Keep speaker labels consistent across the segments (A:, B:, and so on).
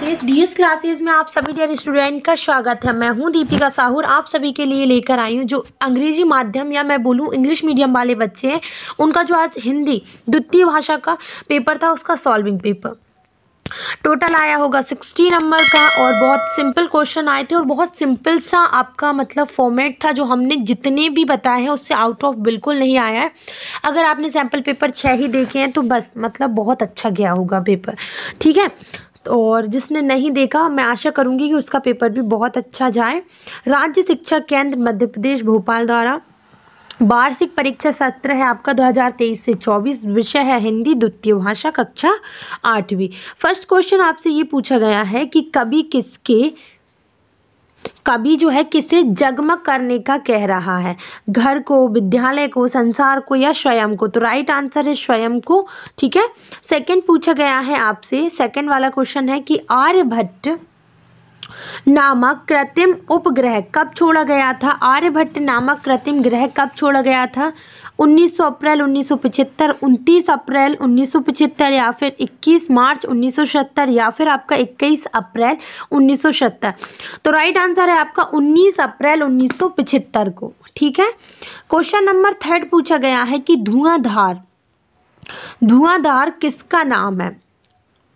A: DS classes में आप सभी डियर स्टूडेंट का स्वागत है। मैं हूं दीपिका साहू। आप सभी के लिए लेकर आई हूं जो अंग्रेजी माध्यम या मैं बोलूं इंग्लिश मीडियम वाले बच्चे हैं, उनका जो आज हिंदी द्वितीय भाषा का पेपर था उसका सॉल्विंग पेपर टोटल आया होगा 60 नंबर का। और बहुत सिंपल क्वेश्चन आए थे और बहुत सिंपल सा आपका मतलब फॉर्मेट था। जो हमने जितने भी बताए हैं उससे आउट ऑफ बिल्कुल नहीं आया है। अगर आपने सैम्पल पेपर 6 ही देखे हैं तो बस मतलब बहुत अच्छा गया होगा पेपर, ठीक है। और जिसने नहीं देखा मैं आशा करूंगी कि उसका पेपर भी बहुत अच्छा जाए। राज्य शिक्षा केंद्र मध्य प्रदेश भोपाल द्वारा वार्षिक परीक्षा सत्र है आपका 2023 से 24। विषय है हिंदी द्वितीय भाषा कक्षा 8वीं। फर्स्ट क्वेश्चन आपसे ये पूछा गया है कि कवि जो है किसे जगमग करने का कह रहा है, घर को, विद्यालय को, संसार को या स्वयं को। तो राइट आंसर है स्वयं को, ठीक है। सेकंड पूछा गया है आपसे, सेकंड वाला क्वेश्चन है कि आर्यभट्ट नामक कृत्रिम उपग्रह कब छोड़ा गया था। आर्यभट्ट नामक कृत्रिम ग्रह कब छोड़ा गया था? 19 अप्रैल 1975, 29 अप्रैल 1975 या फिर 21 मार्च 1970 या फिर आपका 21 अप्रैल 1970। तो राइट आंसर है आपका 19 अप्रैल 1975 को, ठीक है। क्वेश्चन नंबर थर्ड पूछा गया है कि धुआंधार किसका नाम है?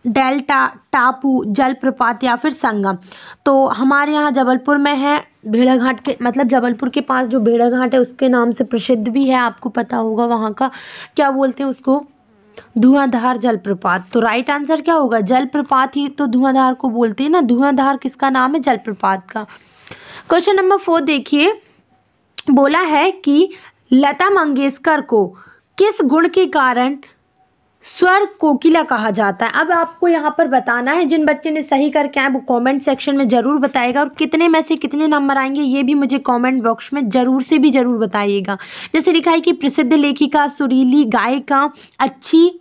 A: डेल्टा, टापू, जलप्रपात या फिर संगम। तो हमारे यहाँ जबलपुर में है भेड़ाघाट के, मतलब जबलपुर के पास जो भेड़ाघाट है उसके नाम से प्रसिद्ध भी है, आपको पता होगा। वहाँ का क्या बोलते हैं उसको? धुआंधार जलप्रपात। तो राइट आंसर क्या होगा? जलप्रपात ही तो धुआंधार को बोलते हैं ना। धुआंधार किसका नाम है? जलप्रपात का। क्वेश्चन नंबर 4 देखिए, बोला है कि लता मंगेशकर को किस गुण के कारण स्वर कोकिला कहा जाता है। अब आपको यहाँ पर बताना है। जिन बच्चे ने सही करके आए वो कमेंट सेक्शन में ज़रूर बताएगा और कितने में से कितने नंबर आएंगे ये भी मुझे कमेंट बॉक्स में ज़रूर बताइएगा। जैसे लिखा है कि प्रसिद्ध लेखिका, सुरीली गायिका, अच्छी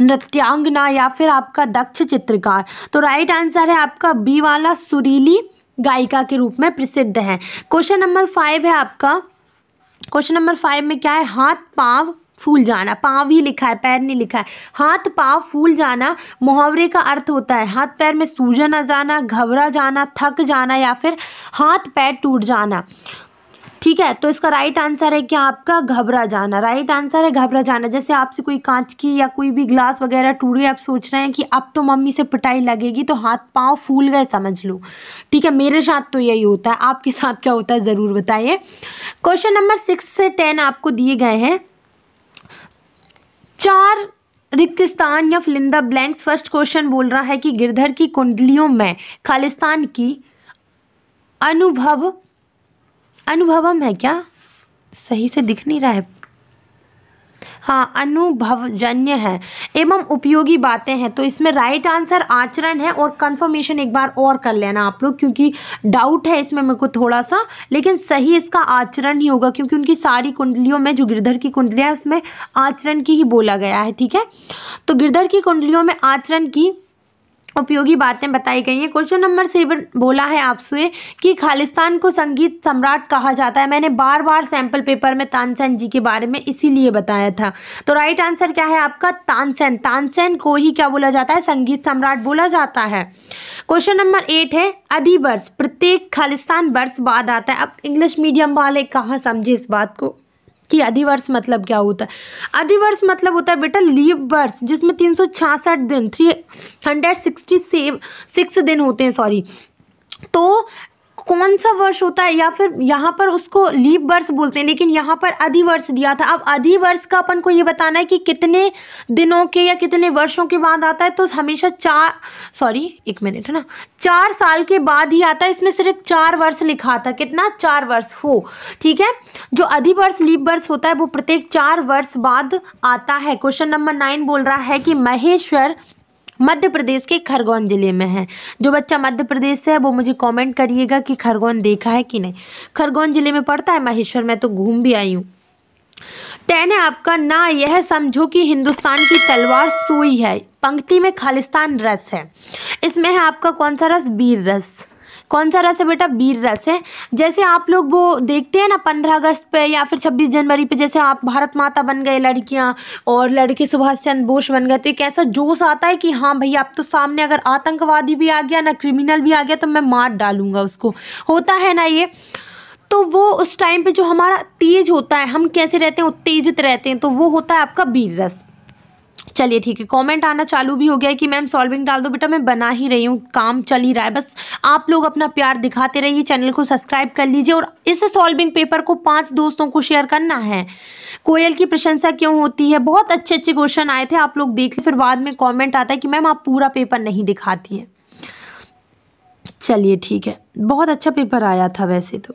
A: नृत्यांगना या फिर आपका दक्ष चित्रकार। तो राइट आंसर है आपका बी वाला, सुरीली गायिका के रूप में प्रसिद्ध है। क्वेश्चन नंबर 5 है आपका। क्वेश्चन नंबर 5 में क्या है? हाथ पाँव फूल जाना। पाँव ही लिखा है, पैर नहीं लिखा है। हाथ पाँव फूल जाना मुहावरे का अर्थ होता है हाथ पैर में सूजन आ जाना, घबरा जाना, थक जाना या फिर हाथ पैर टूट जाना, ठीक है। तो इसका राइट आंसर है क्या आपका? घबरा जाना। राइट आंसर है घबरा जाना। जैसे आपसे कोई कांच की या कोई भी ग्लास वगैरह टूट गया, आप सोच रहे हैं कि अब तो मम्मी से पिटाई लगेगी, तो हाथ पाँव फूल गए समझ लो, ठीक है। मेरे साथ तो यही होता है, आपके साथ क्या होता है ज़रूर बताइए। क्वेश्चन नंबर 6 से 10 आपको दिए गए हैं 4 रिक्त स्थान या fill in the blanks. First question बोल रहा है कि गिरधर की कुंडलियों में खालिस्तान की अनुभवम है क्या? सही से दिख नहीं रहा है। हाँ, अनुभवजन्य है एवं उपयोगी बातें हैं। तो इसमें राइट आंसर आचरण है। और कंफर्मेशन एक बार और कर लेना आप लोग, क्योंकि डाउट है इसमें मेरे को थोड़ा सा, लेकिन सही इसका आचरण ही होगा क्योंकि उनकी सारी कुंडलियों में जो गिरधर की कुंडलियाँ है उसमें आचरण की ही बोला गया है, ठीक है। तो गिरधर की कुंडलियों में आचरण की उपयोगी बातें बताई गई हैं। क्वेश्चन नंबर 7 बोला है आपसे कि खालिस्तान को संगीत सम्राट कहा जाता है। मैंने बार बार सैंपल पेपर में तानसेन जी के बारे में इसीलिए बताया था। तो राइट आंसर क्या है आपका? तानसेन। तानसेन को ही क्या बोला जाता है? संगीत सम्राट बोला जाता है। क्वेश्चन नंबर 8 है अधिवर्ष प्रत्येक खालिस्तान वर्ष बाद आता है। अब इंग्लिश मीडियम वाले कहाँ समझे इस बात को कि अधिवर्ष मतलब क्या होता है। अधिवर्ष मतलब होता है बेटा लीप वर्ष, जिसमें 366 दिन 366 दिन होते हैं, सॉरी। तो कौन सा वर्ष होता है, या फिर यहाँ पर उसको लीप वर्ष बोलते हैं, लेकिन यहाँ पर अधिवर्ष दिया था। अब अधिवर्ष का अपन को ये बताना है कि कितने दिनों के या कितने वर्षों के बाद आता है। तो हमेशा 4 साल के बाद ही आता है। इसमें सिर्फ 4 वर्ष लिखा था। कितना? 4 वर्ष हो, ठीक है। जो अधिवर्ष लीप वर्ष होता है वो प्रत्येक 4 वर्ष बाद आता है। क्वेश्चन नंबर 9 बोल रहा है कि महेश्वर मध्य प्रदेश के खरगोन जिले में है। जो बच्चा मध्य प्रदेश से है वो मुझे कमेंट करिएगा कि खरगोन देखा है कि नहीं। खरगोन जिले में पड़ता है महेश्वर, मैं तो घूम भी आई हूँ। 10 है आपका ना यह समझो कि हिंदुस्तान की तलवार सोई है। पंक्ति में खालिस्तान रस है। इसमें है आपका कौन सा रस? वीर रस। कौन सा रस है बेटा? वीर रस है। जैसे आप लोग वो देखते हैं ना 15 अगस्त पे या फिर 26 जनवरी पे, जैसे आप भारत माता बन गए लड़कियां और लड़के सुभाष चंद्र बोस बन गए, तो एक ऐसा जोश आता है कि हाँ भैया अब तो सामने अगर आतंकवादी भी आ गया ना, क्रिमिनल भी आ गया तो मैं मार डालूंगा उसको, होता है ना ये। तो वो उस टाइम पे जो हमारा तेज होता है, हम कैसे रहते हैं, उत्तेजित रहते हैं, तो वो होता है आपका वीर रस। चलिए ठीक है, कमेंट आना चालू भी हो गया है कि मैम सॉल्विंग डाल दो। बेटा मैं बना ही रही हूँ, काम चल ही रहा है, बस आप लोग अपना प्यार दिखाते रहिए, चैनल को सब्सक्राइब कर लीजिए और इस सॉल्विंग पेपर को 5 दोस्तों को शेयर करना है। कोयल की प्रशंसा क्यों होती है, बहुत अच्छे अच्छे क्वेश्चन आए थे, आप लोग देख, फिर बाद में कॉमेंट आता है कि मैम आप पूरा पेपर नहीं दिखाती है। चलिए ठीक है, बहुत अच्छा पेपर आया था वैसे तो।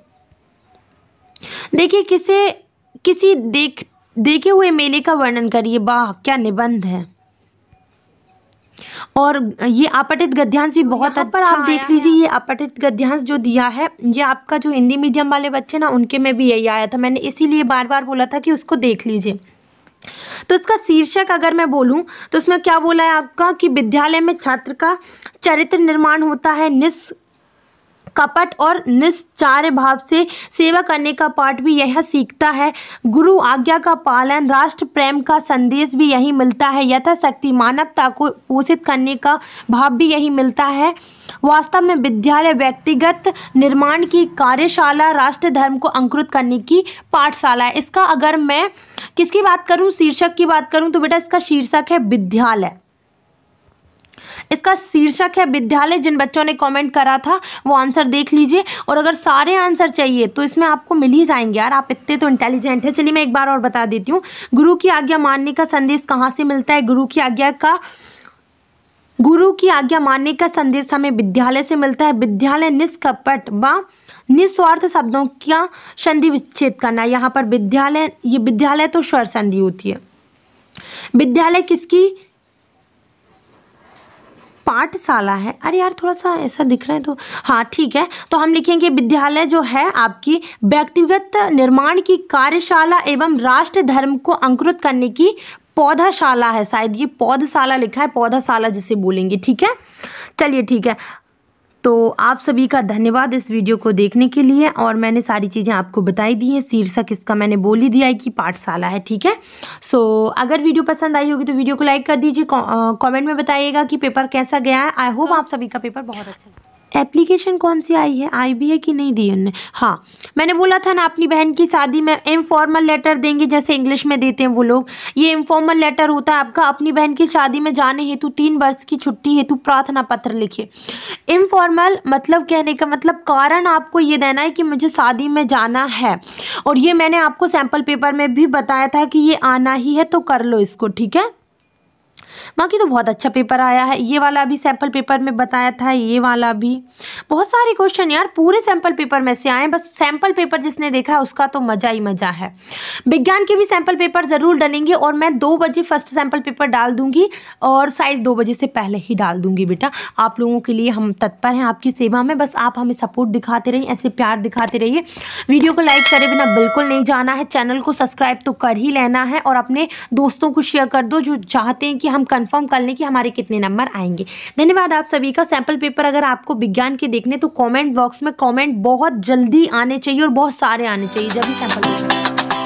A: देखिए किसी देखे हुए मेले का वर्णन करिए। वाह क्या निबंध है। और ये अपठित गद्यांश भी बहुत अच्छा पर आप देख लीजिए, ये अपठित गद्यांश जो दिया है ये आपका जो हिंदी मीडियम वाले बच्चे ना, उनके में भी यही आया था, मैंने इसीलिए बार बार बोला था कि उसको देख लीजिए। तो इसका शीर्षक अगर मैं बोलूं तो इसमें क्या बोला है आपका कि विद्यालय में छात्र का चरित्र निर्माण होता है, कपट और निश्चार्य भाव से सेवा करने का पाठ भी यह सीखता है, गुरु आज्ञा का पालन, राष्ट्र प्रेम का संदेश भी यही मिलता है, यथाशक्ति मानवता को पोषित करने का भाव भी यही मिलता है। वास्तव में विद्यालय व्यक्तिगत निर्माण की कार्यशाला, राष्ट्र धर्म को अंकुरित करने की पाठशाला है। इसका अगर मैं किसकी बात करूं, शीर्षक की बात करूं तो बेटा इसका शीर्षक है विद्यालय। इसका शीर्षक है विद्यालय। जिन बच्चों ने कमेंट करा था वो आंसर देख लीजिए, और अगर सारे आंसर चाहिए तो इसमें आपको मिल ही जाएंगे यार, आप इतने तो इंटेलिजेंट है। चलिए मैं एक बार और बता देती हूँ, गुरु की आज्ञा मानने का संदेश कहाँ से मिलता है? गुरु की आज्ञा मानने का संदेश हमें विद्यालय से मिलता है। विद्यालय निष्कपट व निस्वार्थ शब्दों का संधि विच्छेद करना। यहाँ पर विद्यालय तो स्वर संधि होती है। विद्यालय किसकी पाठशाला है? अरे यार थोड़ा सा ऐसा दिख रहा है तो हाँ ठीक है, तो हम लिखेंगे विद्यालय जो है आपकी व्यक्तिगत निर्माण की कार्यशाला एवं राष्ट्र धर्म को अंकुरित करने की पौधाशाला है। शायद ये पौधशाला लिखा है, पौधाशाला जिसे बोलेंगे, ठीक है। चलिए ठीक है, तो आप सभी का धन्यवाद इस वीडियो को देखने के लिए, और मैंने सारी चीज़ें आपको बताई दी हैं। शीर्षक इसका मैंने बोल ही दिया है कि पाठशाला है, ठीक है। सो अगर वीडियो पसंद आई होगी तो वीडियो को लाइक कर दीजिए, कमेंट में बताइएगा कि पेपर कैसा गया है। आई होप आप सभी का पेपर बहुत अच्छा लगा। एप्लीकेशन कौन सी आई है, आई भी है कि नहीं दी उनने? हाँ मैंने बोला था ना, अपनी बहन की शादी में इनफॉर्मल लेटर देंगे, जैसे इंग्लिश में देते हैं वो लोग, ये इनफॉर्मल लेटर होता है आपका। अपनी बहन की शादी में जाने हेतु 3 वर्ष की छुट्टी हेतु प्रार्थना पत्र लिखिए। इनफॉर्मल मतलब कहने का मतलब कारण आपको ये देना है कि मुझे शादी में जाना है, और ये मैंने आपको सैम्पल पेपर में भी बताया था कि ये आना ही है, तो कर लो इसको, ठीक है। बाकी तो बहुत अच्छा पेपर आया है, ये वाला भी सैम्पल पेपर में बताया था, ये वाला भी, बहुत सारे क्वेश्चन यार पूरे सैम्पल पेपर में से आए। बस सैम्पल पेपर जिसने देखा है उसका तो मज़ा ही मज़ा है। विज्ञान के भी सैम्पल पेपर ज़रूर डालेंगे, और मैं 2 बजे फर्स्ट सैम्पल पेपर डाल दूंगी, और शायद 2 बजे से पहले ही डाल दूंगी बेटा। आप लोगों के लिए हम तत्पर हैं, आपकी सेवा में, बस आप हमें सपोर्ट दिखाते रहिए, ऐसे प्यार दिखाते रहिए। वीडियो को लाइक करे बिना बिल्कुल नहीं जाना है, चैनल को सब्सक्राइब तो कर ही लेना है, और अपने दोस्तों को शेयर कर दो जो चाहते हैं कि हम कंफर्म कर लें कि हमारे कितने नंबर आएंगे। धन्यवाद आप सभी का। सैंपल पेपर अगर आपको विज्ञान के देखने तो कमेंट बॉक्स में कमेंट बहुत जल्दी आने चाहिए, और बहुत सारे आने चाहिए, जब भी सैंपल पेपर